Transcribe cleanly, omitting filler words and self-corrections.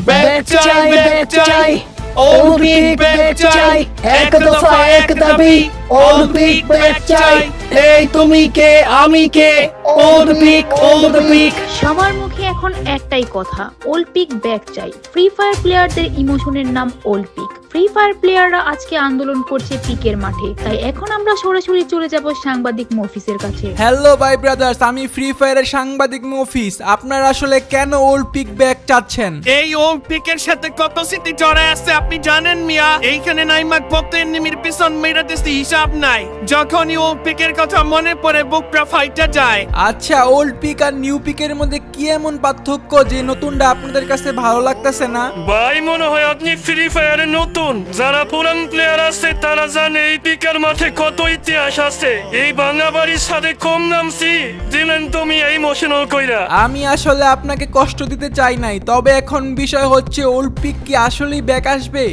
Back চাই Olympic back চাই, এক দফা এক দাবি অলিম্পিক ব্যাক চাই। এই তুমি কে আমি কে, অলিম্পিক। সবার মুখে এখন একটাই কথা, ওলপিক ব্যাক চাই। ফ্রি ফায়ার প্লেয়ারদের ইমোশনের নাম ওলপিক। ফ্রি ফায়ার প্লেয়াররা আজকে আন্দোলন করছে পিকের মাঠে, তাই এখন আমরা সরাসরি চলে যাব সাংবাদিক মফিসের কাছে। হ্যালো ভাই ব্রাদার্স, আমি ফ্রি ফায়ারের সাংবাদিক মফিস। আপনারা আসলে কেন ওলপিক ব্যাক চাচ্ছেন? এই অলিম্পিকের সাথে কত স্মৃতি জড়ায় আছে আপনি জানেন মিয়া? এইখানে নাইমাক ভক্ত এনিমির পিছন মেরাতেছি হিসাব নাই। যখনই অলিম্পিকের কথা মনে পড়ে বুকটা ফাইটা যায়। আচ্ছা, ওল্ড পিক আর নিউ পিকের মধ্যে কি এমন পার্থক্য যে নতুনটা আপনাদের কাছে ভালো লাগতেছে না? ভাই মনে হয় আপনি ফ্রি ফায়ারে নতুন। যারা পুরান প্লেয়ার আছে তারা জানে এই পিকার মাঠে কত ইতিহাস আছে। এই বাংলা বাড়ির সাথে কম নামছি দিলেন তুমি এই ইমোশনাল কইরা। আমি আসলে আপনাকে কষ্ট দিতে চাই নাই, তবে এখন বিষয় হচ্ছে ওল্ড পিক কি আসলেই ব্যাক আসবে?